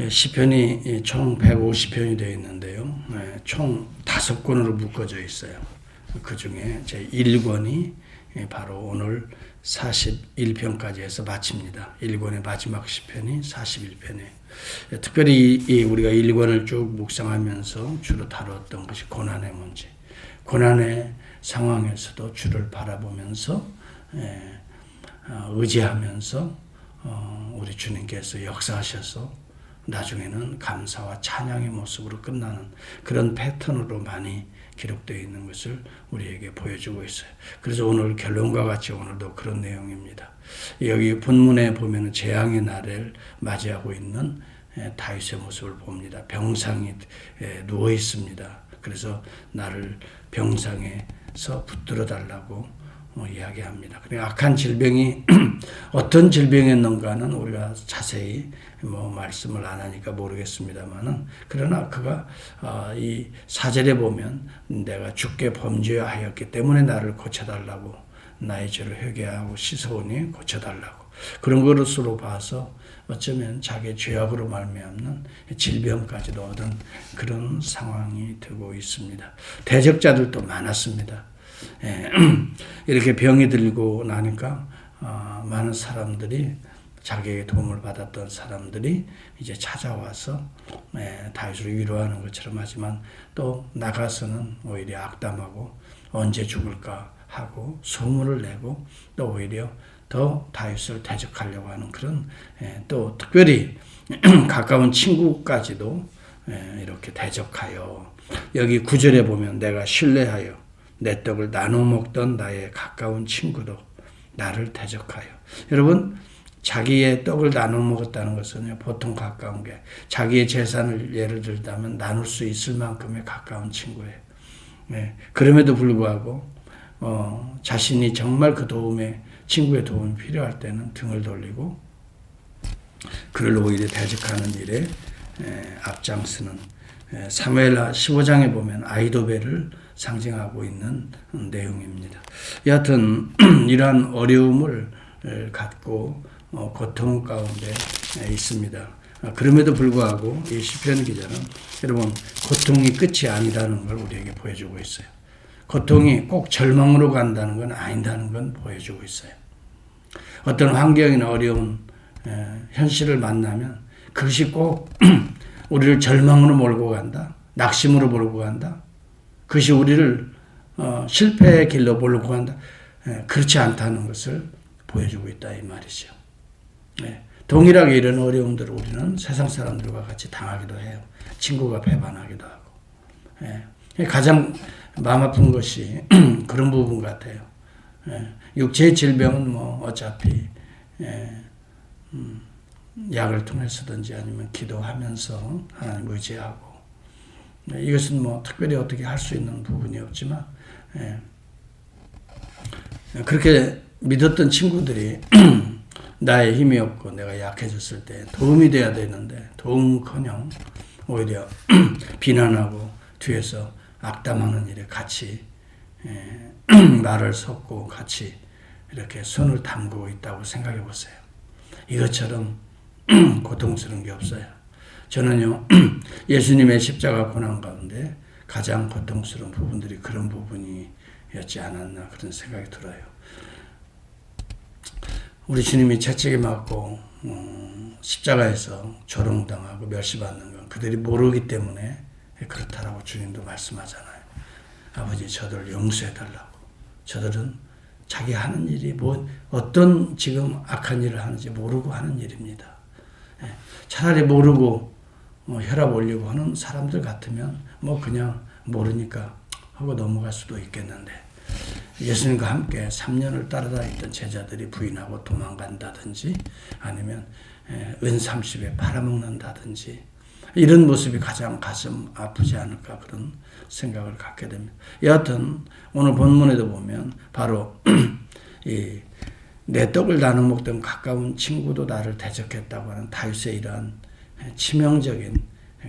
시편이 총 150편이 되어 있는데요. 총 5권으로 묶어져 있어요. 그 중에 제 1권이 바로 오늘 41편까지 해서 마칩니다. 1권의 마지막 시편이 41편이에요. 특별히 우리가 1권을 쭉 묵상하면서 주로 다뤘던 것이 고난의 문제. 고난의 상황에서도 주를 바라보면서 의지하면서 우리 주님께서 역사하셔서 나중에는 감사와 찬양의 모습으로 끝나는 그런 패턴으로 많이 기록되어 있는 것을 우리에게 보여주고 있어요. 그래서 오늘 결론과 같이 오늘도 그런 내용입니다. 여기 본문에 보면 재앙의 날을 맞이하고 있는 다윗의 모습을 봅니다. 병상에 누워 있습니다. 그래서 나를 병상에서 붙들어 달라고 이야기합니다. 악한 질병이 어떤 질병이었는가는 우리가 자세히 말씀을 안 하니까 모르겠습니다만은, 그러나 그가 이 4절에 보면 내가 주께 범죄하였기 때문에 나를 고쳐달라고, 나의 죄를 회개하고 씻어오니 고쳐달라고, 그런 것으로 봐서 어쩌면 자기의 죄악으로 말미암는 질병까지도 얻은 그런 상황이 되고 있습니다. 대적자들도 많았습니다. 이렇게 병이 들고 나니까 많은 사람들이, 자기에게 도움을 받았던 사람들이 이제 찾아와서 다윗을 위로하는 것처럼 하지만 또 나가서는 오히려 악담하고 언제 죽을까 하고 소문을 내고 또 오히려 더 다윗을 대적하려고 하는 그런, 또 특별히 가까운 친구까지도 이렇게 대적하여, 여기 9절에 보면 내가 신뢰하여 내 떡을 나눠 먹던 나의 가까운 친구도 나를 대적하여. 여러분, 자기의 떡을 나눠 먹었다는 것은 보통 가까운 게, 자기의 재산을 예를 들자면 나눌 수 있을 만큼의 가까운 친구예요. 그럼에도 불구하고 자신이 정말 그 도움에, 친구의 도움이 필요할 때는 등을 돌리고 그를 오히려 대적하는 일에 앞장서는, 사무엘하 15장에 보면 아이도벨을 상징하고 있는 내용입니다. 여하튼 이러한 어려움을 갖고 고통 가운데 있습니다. 그럼에도 불구하고 이 시편 기자는 여러분 고통이 끝이 아니라는 걸 우리에게 보여주고 있어요. 고통이 꼭 절망으로 간다는 건 아니다는 건 보여주고 있어요. 어떤 환경이나 어려운 현실을 만나면 그것이 꼭 우리를 절망으로 몰고 간다, 낙심으로 몰고 간다, 그것이 우리를 실패의 길로 몰고 간다, 그렇지 않다는 것을 보여주고 있다 이 말이죠. 동일하게 이런 어려움들을 우리는 세상 사람들과 같이 당하기도 해요. 친구가 배반하기도 하고. 가장 마음 아픈 것이 그런 부분 같아요. 육체의 질병은 어차피 약을 통해서든지 아니면 기도하면서 하나님 의지하고, 이것은 특별히 어떻게 할 수 있는 부분이 없지만, 그렇게 믿었던 친구들이 나의 힘이 없고 내가 약해졌을 때 도움이 돼야 되는데 도움커녕 오히려 비난하고 뒤에서 악담하는 일에 같이 말을 섞고 같이 이렇게 손을 담그고 있다고 생각해 보세요. 이것처럼 고통스러운 게 없어요. 저는요, 예수님의 십자가 고난 가운데 가장 고통스러운 부분들이 그런 부분이었지 않았나 그런 생각이 들어요. 우리 주님이 채찍에 맞고 십자가에서 조롱당하고 멸시받는 건 그들이 모르기 때문에 그렇다라고 주님도 말씀하잖아요. 아버지, 저들을 용서해달라고. 저들은 자기 하는 일이 어떤 지금 악한 일을 하는지 모르고 하는 일입니다. 차라리 모르고 혈압 올리고 하는 사람들 같으면 그냥 모르니까 하고 넘어갈 수도 있겠는데, 예수님과 함께 3년을 따라다녔던 제자들이 부인하고 도망간다든지 아니면 은삼십에 팔아먹는다든지 이런 모습이 가장 가슴 아프지 않을까 그런 생각을 갖게 됩니다. 여하튼 오늘 본문에도 보면 바로 내 떡을 나눠 먹던 가까운 친구도 나를 대적했다고 하는 다윗의 이러한 치명적인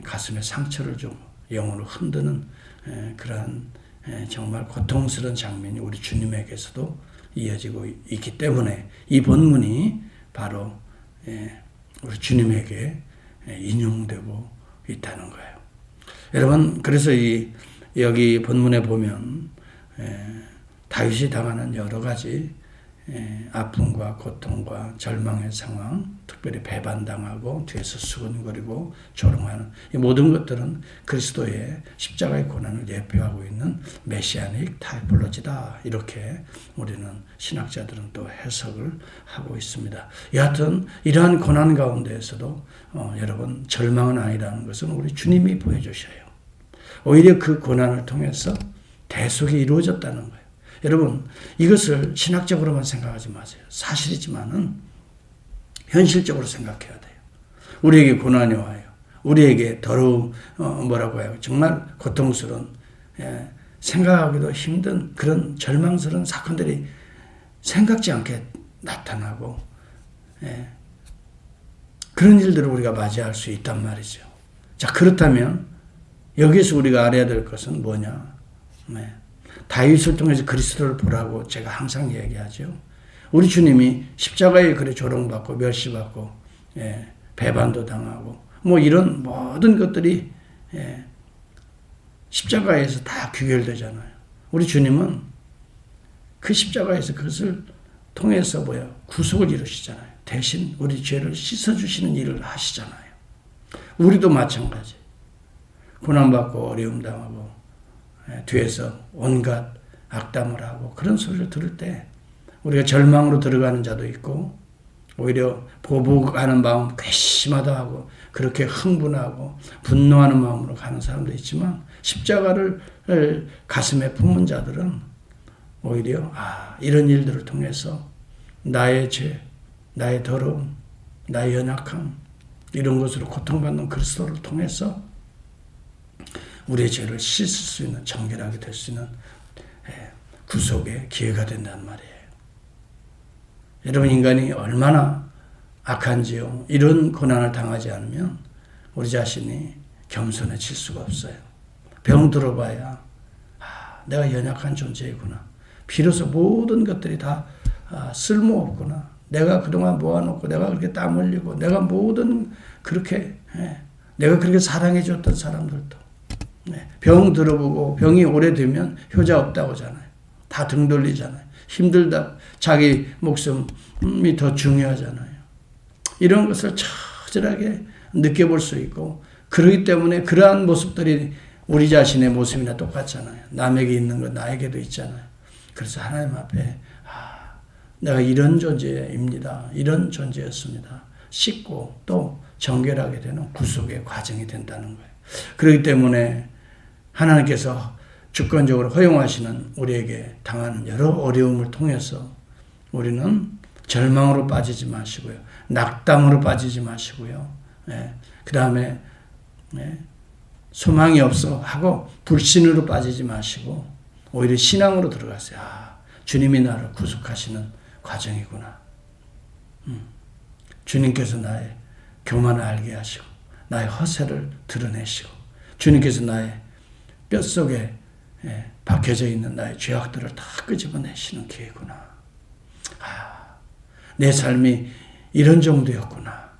가슴에 상처를 주고 영혼을 흔드는 그러한 정말 고통스러운 장면이 우리 주님에게서도 이어지고 있기 때문에 이 본문이 바로 우리 주님에게 인용되고 있다는 거예요. 여러분, 그래서 여기 본문에 보면 다윗이 당하는 여러 가지 아픔과 고통과 절망의 상황, 특별히 배반당하고 뒤에서 수근거리고 조롱하는 이 모든 것들은 그리스도의 십자가의 고난을 예표하고 있는 메시아닉 타이폴로지다. 이렇게 우리는 신학자들은 또 해석을 하고 있습니다. 여하튼 이러한 고난 가운데에서도 여러분 절망은 아니라는 것은 우리 주님이 보여주셔요. 오히려 그 고난을 통해서 대속이 이루어졌다는 거예요. 여러분, 이것을 신학적으로만 생각하지 마세요. 사실이지만은 현실적으로 생각해야 돼요. 우리에게 고난이 와요. 우리에게 더러움, 뭐라고 해요? 정말 고통스러운, 생각하기도 힘든 그런 절망스러운 사건들이 생각지 않게 나타나고, 그런 일들을 우리가 맞이할 수 있단 말이죠. 자, 그렇다면 여기서 우리가 알아야 될 것은 뭐냐? 다윗을 통해서 그리스도를 보라고 제가 항상 얘기하죠. 우리 주님이 십자가에 그래 조롱받고 멸시받고 배반도 당하고 뭐 이런 모든 것들이 십자가에서 다 귀결되잖아요. 우리 주님은 그 십자가에서 그것을 통해서 구속을 이루시잖아요. 대신 우리 죄를 씻어주시는 일을 하시잖아요. 우리도 마찬가지. 고난받고 어려움 당하고 뒤에서 온갖 악담을 하고 그런 소리를 들을 때 우리가 절망으로 들어가는 자도 있고 오히려 보복하는 마음 괘씸하다 하고 그렇게 흥분하고 분노하는 마음으로 가는 사람도 있지만 십자가를 가슴에 품은 자들은 오히려 이런 일들을 통해서 나의 죄, 나의 더러움, 나의 연약함 이런 것으로 고통받는 그리스도를 통해서 우리의 죄를 씻을 수 있는 정결하게 될 수 있는 구속의 기회가 된단 말이에요. 여러분, 인간이 얼마나 악한지요. 이런 고난을 당하지 않으면 우리 자신이 겸손해질 수가 없어요. 병 들어봐야 내가 연약한 존재이구나. 비로소 모든 것들이 다 쓸모없구나. 내가 그동안 모아놓고 내가 그렇게 땀 흘리고 내가 모든 그렇게 내가 그렇게 사랑해줬던 사람들도 병 들어보고 병이 오래되면 효자 없다고 하잖아요. 다 등 돌리잖아요. 힘들다. 자기 목숨이 더 중요하잖아요. 이런 것을 처절하게 느껴볼 수 있고 그렇기 때문에 그러한 모습들이 우리 자신의 모습이나 똑같잖아요. 남에게 있는 것 나에게도 있잖아요. 그래서 하나님 앞에 내가 이런 존재입니다. 이런 존재였습니다. 씻고 또 정결하게 되는 구속의 과정이 된다는 거예요. 그렇기 때문에 하나님께서 주권적으로 허용하시는 우리에게 당하는 여러 어려움을 통해서 우리는 절망으로 빠지지 마시고요. 낙담으로 빠지지 마시고요. 그 다음에 소망이 없어 하고 불신으로 빠지지 마시고 오히려 신앙으로 들어가세요. 주님이 나를 구속하시는 과정이구나. 주님께서 나의 교만을 알게 하시고 나의 허세를 드러내시고 주님께서 나의 뼛속에 박혀져 있는 나의 죄악들을 다 끄집어내시는 기회구나. 내 삶이 이런 정도였구나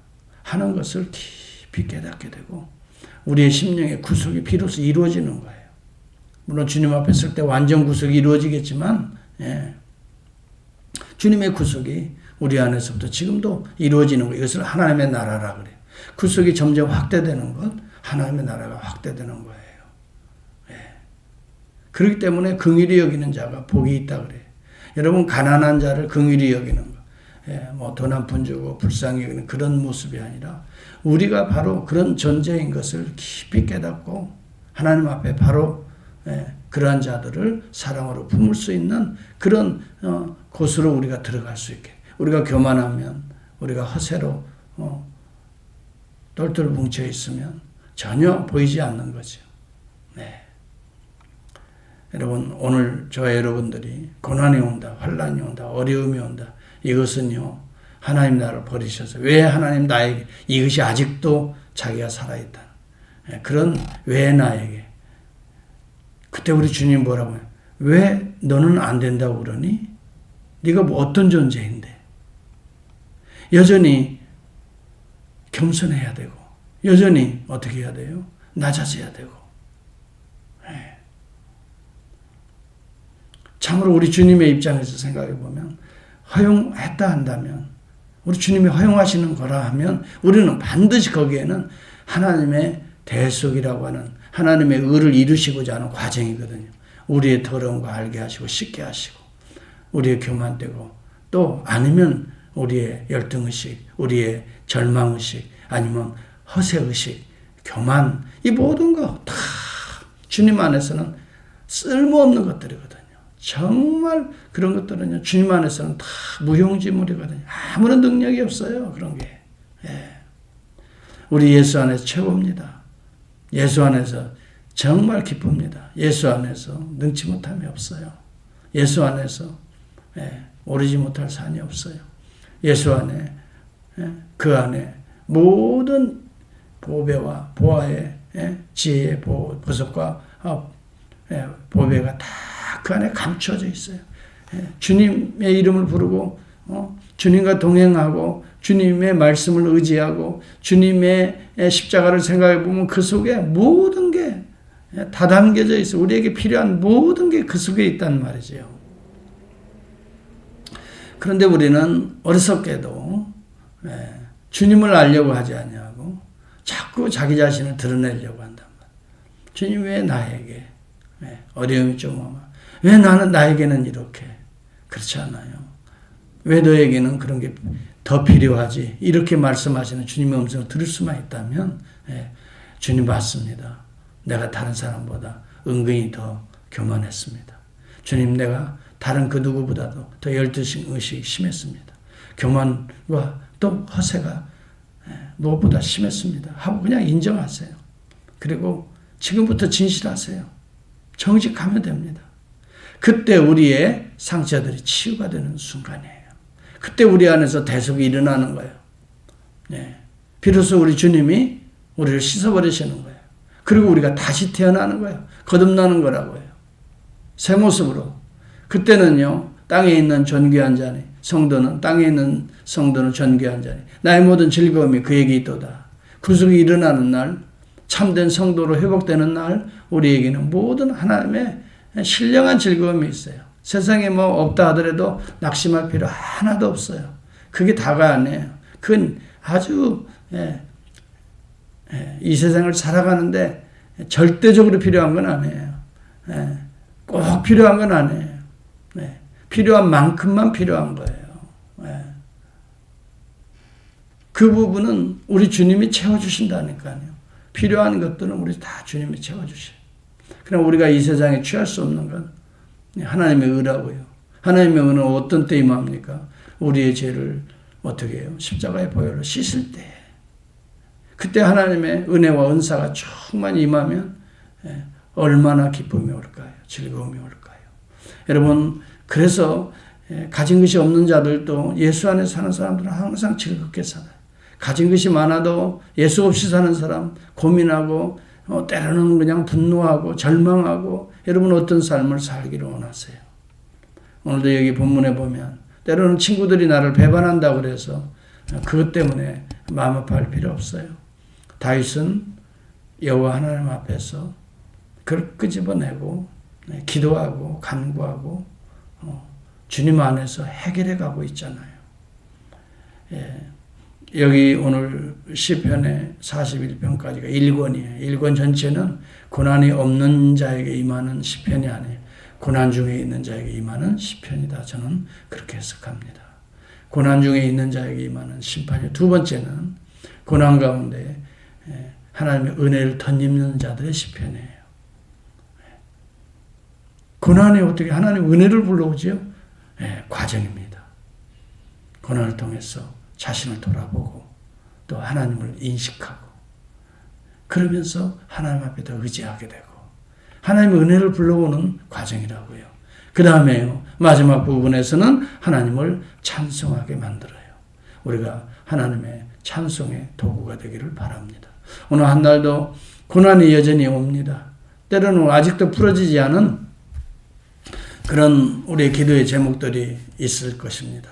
하는 것을 깊이 깨닫게 되고 우리의 심령의 구속이 비로소 이루어지는 거예요. 물론 주님 앞에 설 때 완전 구속이 이루어지겠지만 주님의 구속이 우리 안에서부터 지금도 이루어지는 것. 이것을 하나님의 나라라 그래요. 구속이 점점 확대되는 것, 하나님의 나라가 확대되는 거예요. 그렇기 때문에 긍휼히 여기는 자가 복이 있다 그래요. 여러분, 가난한 자를 긍휼히 여기는 것, 돈 한 푼 주고 불쌍히 여기는 그런 모습이 아니라 우리가 바로 그런 존재인 것을 깊이 깨닫고 하나님 앞에 바로 그러한 자들을 사랑으로 품을 수 있는 그런 곳으로 우리가 들어갈 수 있게. 우리가 교만하면, 우리가 허세로 똘똘 뭉쳐 있으면 전혀 보이지 않는 거죠. 여러분, 오늘 저와 여러분들이 고난이 온다, 환난이 온다, 어려움이 온다. 이것은요, 하나님 나를 버리셔서 왜 하나님 나에게 이것이 아직도 자기가 살아있다. 그런 왜 나에게. 그때 우리 주님 뭐라고 해요? 왜 너는 안 된다고 그러니? 네가 뭐 어떤 존재인데? 여전히 겸손해야 되고 여전히 어떻게 해야 돼요? 낮아져야 되고. 참으로 우리 주님의 입장에서 생각해 보면 허용했다 한다면, 우리 주님이 허용하시는 거라 하면 우리는 반드시 거기에는 하나님의 대속이라고 하는 하나님의 의를 이루시고자 하는 과정이거든요. 우리의 더러운 거 알게 하시고 씻게 하시고 우리의 교만되고, 또 아니면 우리의 열등의식, 우리의 절망의식, 아니면 허세의식, 교만, 이 모든 거 다 주님 안에서는 쓸모없는 것들이거든요. 정말 그런 것들은요, 주님 안에서는 다 무용지물이거든요. 아무런 능력이 없어요, 그런 게. 우리 예수 안에서 최고입니다. 예수 안에서 정말 기쁩니다. 예수 안에서 능치 못함이 없어요. 예수 안에서 오르지 못할 산이 없어요. 예수 안에, 그 안에 모든 보배와 보아의 지혜의 보석과 보배가 다 그 안에 감춰져 있어요. 주님의 이름을 부르고 주님과 동행하고 주님의 말씀을 의지하고 주님의 십자가를 생각해 보면 그 속에 모든 게 다 담겨져 있어요. 우리에게 필요한 모든 게 그 속에 있단 말이죠. 그런데 우리는 어리석게도 주님을 알려고 하지 않냐고 자꾸 자기 자신을 드러내려고 한단 말이에요. 주님 왜 나에게 어려움이 좀 오면, 왜 나에게는 이렇게, 그렇지 않아요. 왜 너에게는 그런 게 더 필요하지, 이렇게 말씀하시는 주님의 음성을 들을 수만 있다면 주님 맞습니다. 내가 다른 사람보다 은근히 더 교만했습니다. 주님, 내가 다른 그 누구보다도 더 열등의식이 심했습니다. 교만과 또 허세가 무엇보다 심했습니다 하고 그냥 인정하세요. 그리고 지금부터 진실하세요. 정직하면 됩니다. 그때 우리의 상처들이 치유가 되는 순간이에요. 그때 우리 안에서 대속이 일어나는 거예요. 비로소 우리 주님이 우리를 씻어버리시는 거예요. 그리고 우리가 다시 태어나는 거예요. 거듭나는 거라고요. 새 모습으로. 그때는요, 땅에 있는 존귀한 자니, 땅에 있는 성도는 존귀한 자니, 나의 모든 즐거움이 그에게 있도다. 구속이 일어나는 날, 참된 성도로 회복되는 날, 우리에게는 모든 하나님의 신령한 즐거움이 있어요. 세상에 뭐 없다 하더라도 낙심할 필요 하나도 없어요. 그게 다가 아니에요. 그건 아주 이 세상을 살아가는데 절대적으로 필요한 건 아니에요. 꼭 필요한 건 아니에요. 필요한 만큼만 필요한 거예요. 그 부분은 우리 주님이 채워주신다니까요. 필요한 것들은 우리 다 주님이 채워주셔요. 그럼 우리가 이 세상에 취할 수 없는 건 하나님의 의라고요. 하나님의 의는 어떤 때 임합니까? 우리의 죄를 어떻게 해요? 십자가의 보혈로 씻을 때. 그때 하나님의 은혜와 은사가 충만히 임하면 얼마나 기쁨이 올까요? 즐거움이 올까요? 여러분, 그래서 가진 것이 없는 자들도 예수 안에 사는 사람들은 항상 즐겁게 살아요. 가진 것이 많아도 예수 없이 사는 사람 고민하고 때로는 그냥 분노하고 절망하고, 여러분 어떤 삶을 살기를 원하세요? 오늘도 여기 본문에 보면 때로는 친구들이 나를 배반한다고 그래서 그것 때문에 마음 아파할 필요 없어요. 다윗은 여호와 하나님 앞에서 그걸 끄집어내고 기도하고 간구하고 주님 안에서 해결해 가고 있잖아요. 여기 오늘 시편의 41편까지가 1권이에요. 1권 전체는 고난이 없는 자에게 임하는 시편이 아니에요. 고난 중에 있는 자에게 임하는 시편이다. 저는 그렇게 해석합니다. 고난 중에 있는 자에게 임하는 심판이요. 두 번째는 고난 가운데 하나님의 은혜를 덧입는 자들의 시편이에요. 고난이 어떻게 하나님 은혜를 불러오지요? 과정입니다. 고난을 통해서 자신을 돌아보고 또 하나님을 인식하고 그러면서 하나님 앞에 더 의지하게 되고 하나님의 은혜를 불러오는 과정이라고요. 그 다음에요, 마지막 부분에서는 하나님을 찬송하게 만들어요. 우리가 하나님의 찬송의 도구가 되기를 바랍니다. 오늘 한 날도 고난이 여전히 옵니다. 때로는 아직도 풀어지지 않은 그런 우리의 기도의 제목들이 있을 것입니다.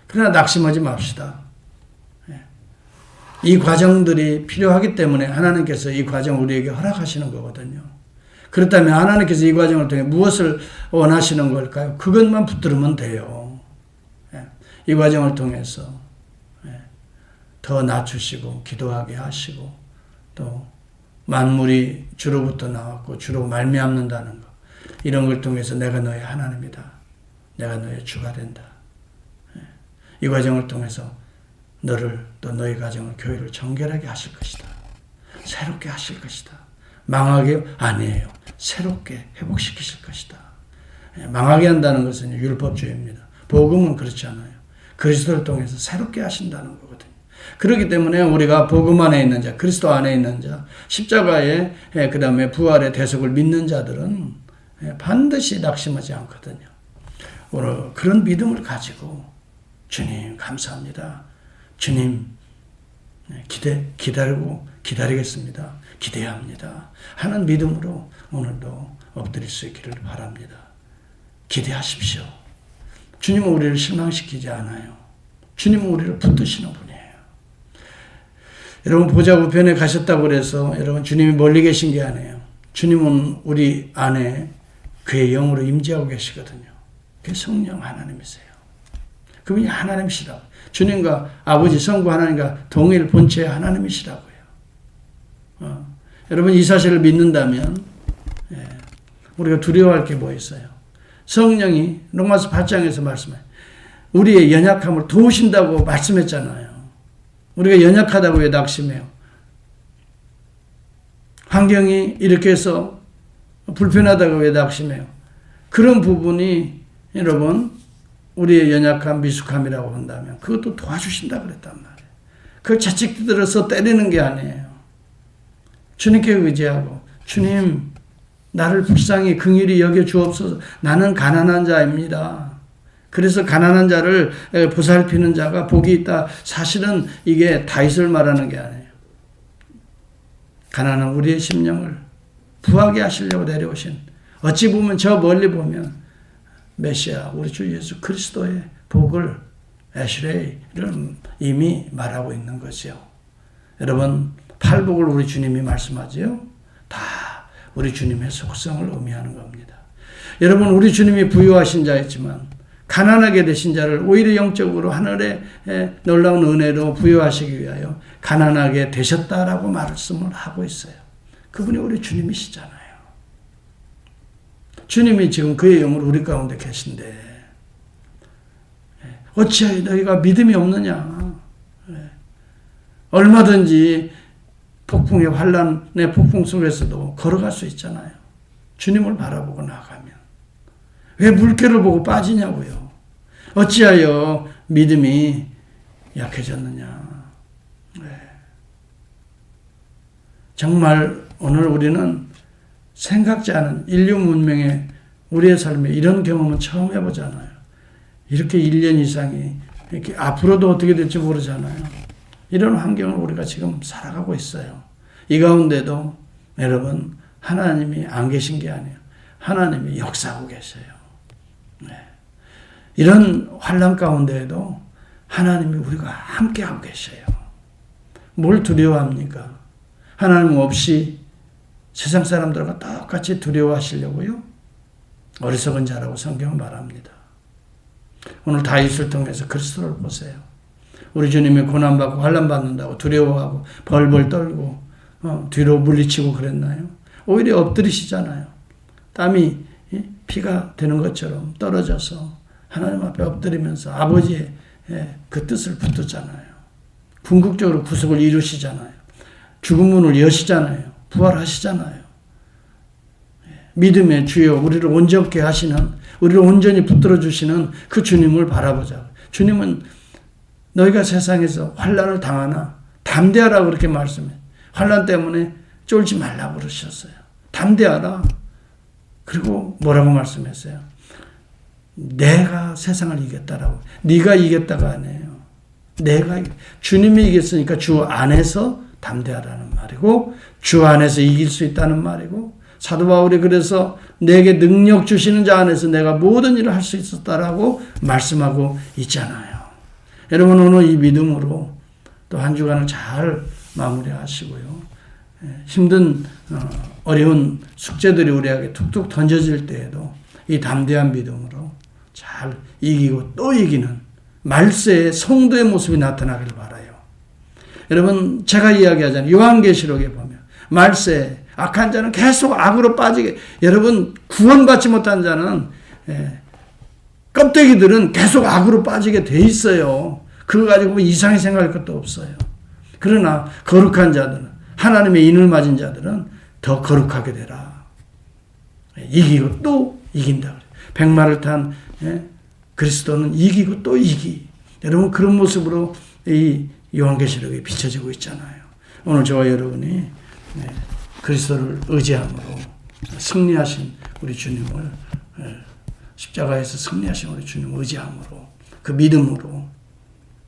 그러나 낙심하지 맙시다. 이 과정들이 필요하기 때문에 하나님께서 이 과정을 우리에게 허락하시는 거거든요. 그렇다면 하나님께서 이 과정을 통해 무엇을 원하시는 걸까요? 그것만 붙들으면 돼요. 이 과정을 통해서 더 낮추시고 기도하게 하시고 또 만물이 주로부터 나왔고 주로 말미암는다는 것, 이런 걸 통해서 내가 너의 하나님이다. 내가 너의 주가 된다. 이 과정을 통해서 너를 또 너희 가정을 교회를 정결하게 하실 것이다. 새롭게 하실 것이다. 망하게 아니에요. 새롭게 회복시키실 것이다. 망하게 한다는 것은 율법주의입니다. 복음은 그렇지 않아요. 그리스도를 통해서 새롭게 하신다는 거거든요. 그렇기 때문에 우리가 복음 안에 있는 자, 그리스도 안에 있는 자, 십자가의 그 다음에 부활의 대속을 믿는 자들은 반드시 낙심하지 않거든요. 오늘 그런 믿음을 가지고 주님 감사합니다. 주님 기다리겠습니다. 기대합니다. 하는 믿음으로 오늘도 엎드릴 수 있기를 바랍니다. 기대하십시오. 주님은 우리를 실망시키지 않아요. 주님은 우리를 붙드시는 분이에요. 여러분 보좌 우편에 가셨다고 그래서 여러분 주님이 멀리 계신 게 아니에요. 주님은 우리 안에 그의 영으로 임재하고 계시거든요. 그게 성령 하나님이세요. 그분이 하나님이시라고. 주님과 아버지 성부 하나님과 동일 본체의 하나님이시라고요. 여러분 이 사실을 믿는다면 우리가 두려워할 게 뭐 있어요? 성령이 로마서 8장에서 말씀해요. 우리의 연약함을 도우신다고 말씀했잖아요. 우리가 연약하다고 왜 낙심해요? 환경이 이렇게 해서 불편하다고 왜 낙심해요? 그런 부분이 여러분 우리의 연약함, 미숙함이라고 한다면 그것도 도와주신다고 그랬단 말이에요. 그걸 채찍 들어서 때리는 게 아니에요. 주님께 의지하고 주님 나를 불쌍히 긍휼히 여겨 주옵소서. 나는 가난한 자입니다. 그래서 가난한 자를 보살피는 자가 복이 있다. 사실은 이게 다윗을 말하는 게 아니에요. 가난한 우리의 심령을 부하게 하시려고 내려오신, 어찌 보면 저 멀리 보면 메시아 우리 주 예수 그리스도의 복을, 에시레이를 이미 말하고 있는 거죠. 여러분 팔복을 우리 주님이 말씀하지요. 다 우리 주님의 속성을 의미하는 겁니다. 여러분 우리 주님이 부유하신 자였지만 가난하게 되신 자를 오히려 영적으로 하늘의 놀라운 은혜로 부유하시기 위하여 가난하게 되셨다라고 말씀을 하고 있어요. 그분이 우리 주님이시잖아요. 주님이 지금 그의 영으로 우리 가운데 계신데 어찌하여 너희가 믿음이 없느냐. 얼마든지 폭풍의 환난의 폭풍 속에서도 걸어갈 수 있잖아요. 주님을 바라보고 나가면. 왜 물결을 보고 빠지냐고요. 어찌하여 믿음이 약해졌느냐. 정말 오늘 우리는 생각지 않은 인류 문명의 우리의 삶에 이런 경험은 처음 해보잖아요. 이렇게 1년 이상이 이렇게 앞으로도 어떻게 될지 모르잖아요. 이런 환경을 우리가 지금 살아가고 있어요. 이 가운데도 여러분 하나님이 안 계신 게 아니에요. 하나님이 역사하고 계세요. 이런 환난 가운데에도 하나님이 우리가 함께하고 계셔요. 뭘 두려워합니까? 하나님 없이 세상 사람들과 똑같이 두려워하시려고요? 어리석은 자라고 성경은 말합니다. 오늘 다윗을 통해서 그리스도를 보세요. 우리 주님이 고난받고 환난받는다고 두려워하고 벌벌 떨고 뒤로 물리치고 그랬나요? 오히려 엎드리시잖아요. 땀이 피가 되는 것처럼 떨어져서 하나님 앞에 엎드리면서 아버지의 그 뜻을 붙들잖아요. 궁극적으로 구속을 이루시잖아요. 죽은 문을 여시잖아요. 부활하시잖아요. 믿음의 주여 우리를 온전케 하시는, 우리를 온전히 붙들어 주시는 그 주님을 바라보자. 주님은 너희가 세상에서 환난을 당하나 담대하라고 그렇게 말씀해요. 환난 때문에 쫄지 말라고 그러셨어요. 담대하라. 그리고 뭐라고 말씀했어요? 내가 세상을 이겼다라고. 네가 이겼다가 아니에요. 주님이 이겼으니까 주 안에서 담대하라는 말이고 주 안에서 이길 수 있다는 말이고 사도 바울이 그래서 내게 능력 주시는 자 안에서 내가 모든 일을 할 수 있었다라고 말씀하고 있잖아요. 여러분 오늘 이 믿음으로 또 한 주간을 잘 마무리하시고요. 힘든 어려운 숙제들이 우리에게 툭툭 던져질 때에도 이 담대한 믿음으로 잘 이기고 또 이기는 말세의 성도의 모습이 나타나길 바라요. 여러분 제가 이야기하잖아요. 요한계시록에 보면 말세 악한 자는 계속 악으로 빠지게, 여러분 구원받지 못한 자는 껍데기들은 계속 악으로 빠지게 돼 있어요. 그거 가지고 이상히 생각할 것도 없어요. 그러나 거룩한 자들은, 하나님의 인을 맞은 자들은 더 거룩하게 되라. 이기고 또 이긴다. 백마를 탄 그리스도는 이기고 또 이기. 여러분 그런 모습으로 이 요한계시록에 비춰지고 있잖아요. 오늘 저와 여러분이 그리스도를 의지함으로 승리하신 우리 주님을, 십자가에서 승리하신 우리 주님을 의지함으로, 그 믿음으로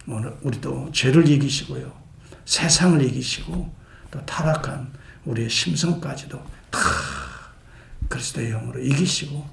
오늘 우리도 죄를 이기시고요, 세상을 이기시고 또 타락한 우리의 심성까지도 다 그리스도의 영으로 이기시고